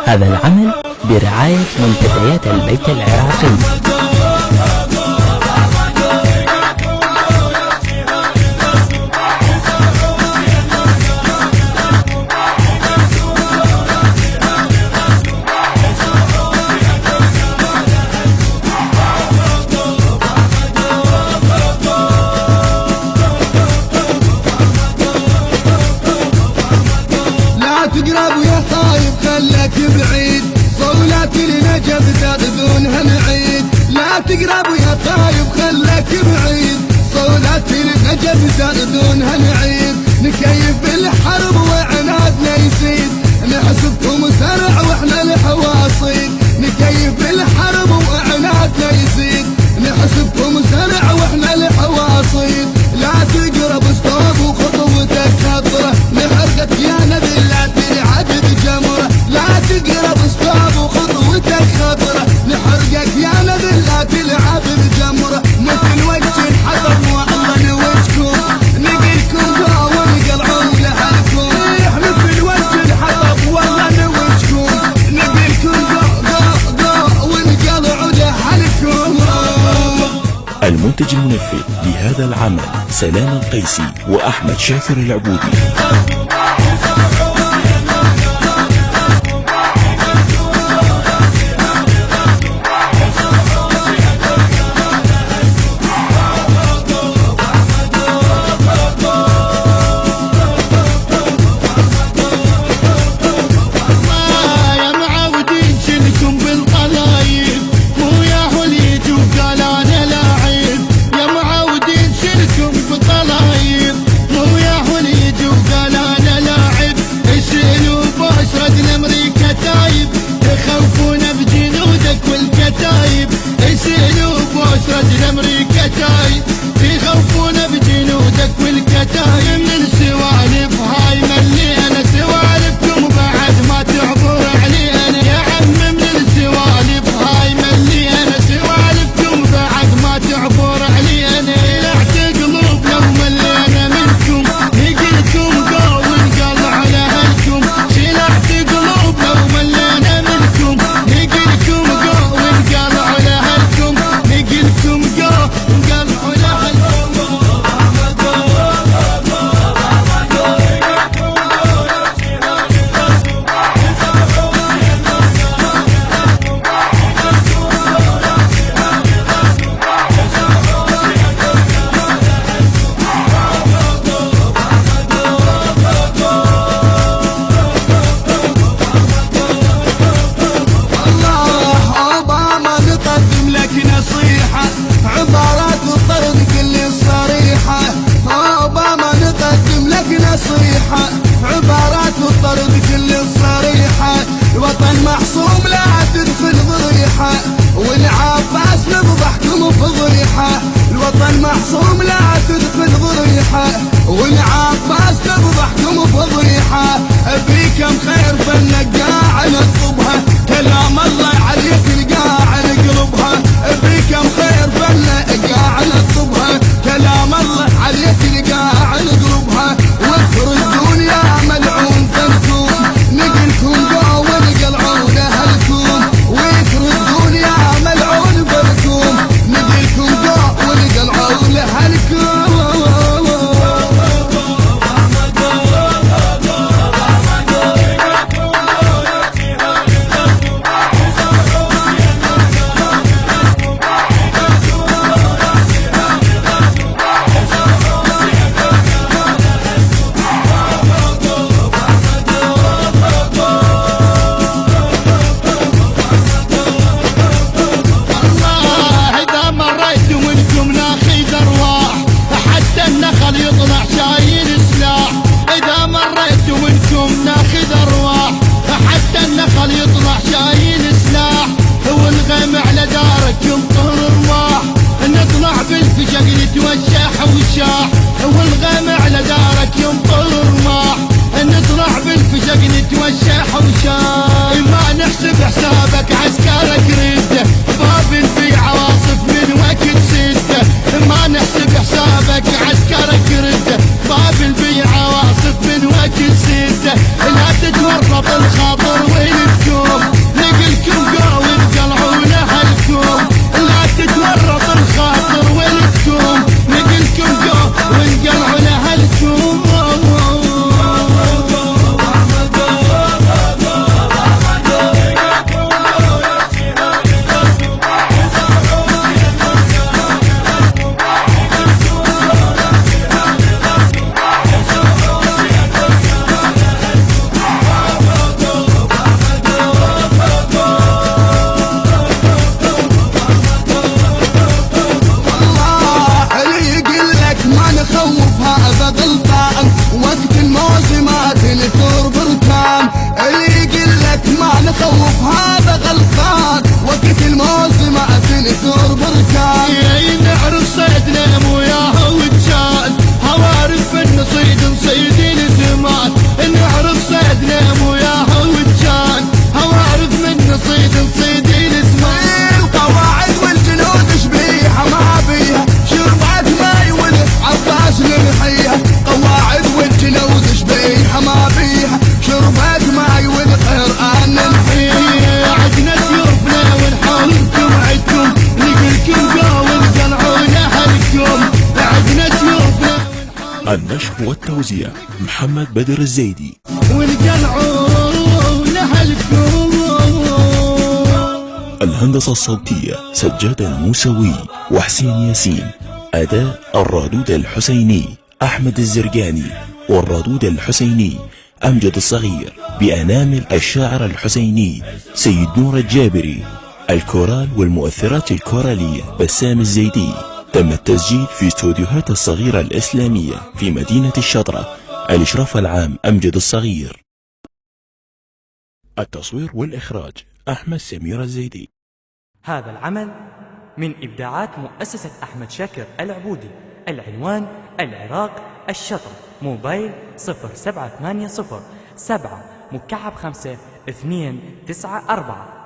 هذا العمل برعاية منتديات البيت العراقي. تقرب يا خايب خلك بعيد، صولات النجف تاخذونها نعيد. لا تقرب يا خايب خلك بعيد، صولات النجف تاخذونها نعيد. نكيف بالحرب وعنادنا يزيد، نحسبكم سرع واحنا الحواصيد. نكيف بالحرب وعنادنا يزيد، نحسبكم سرع واحنا الحواصيد. لا تقرب استوب وخطوتك خطره، نحرقك يا نبي لا تلعب بجمره. لا تقرب استوب وخطوتك خطره، نحرقك يا نبي لا تلعب بجمره. مثل وجه الحطب والله نوجكم، نقلكم ذا ونقلعون لحالكم. مثل وجه الحطب والله نوجكم، نقلكم ذا ونقلعون لحالكم. المنتج المنفذ لهذا العمل سلام القيسي وأحمد شاكر العبودي. مو يا حليج وقال انا طوف هذا غلطان، وقت الموسم تنثر بركان. نعرف صيدنا موياه وجان، هوارف النصيد نصيدين زمان. نعرف صيدنا موياه وجان، هوارف من نصيد نصيدين زمان. القواعد والجنود شبيحة ما بيها، شربت ماي والعباس نمحيها. قواعد والجنود شبيحة ما بيها، شربت ماي والقرآن نمحيها. عدنا سيوفنا ونحولكم عدكم، نقلكم قاول قلعونا هلكم. عدنا سيوفنا النشر والتوزيع محمد بدر الزيدي، ونقلعونا هلكم. الهندسة الصوتية سجاد الموسوي وحسين ياسين، أداء الرادود الحسيني أحمد الزرقاني، والرادود الحسيني أمجد الصغير، بأنامل الشاعر الحسيني سيد نور الجابري. الكورال والمؤثرات الكورالية بسام الزيدي. تم التسجيل في استوديوهات الصغيرة الإسلامية في مدينة الشطرة. الإشراف العام أمجد الصغير. التصوير والإخراج أحمد سمير الزيدي. هذا العمل من إبداعات مؤسسة أحمد شاكر العبودي. العنوان: العراق، الشطرة. موبايل 0780 7 مكعب 5 294.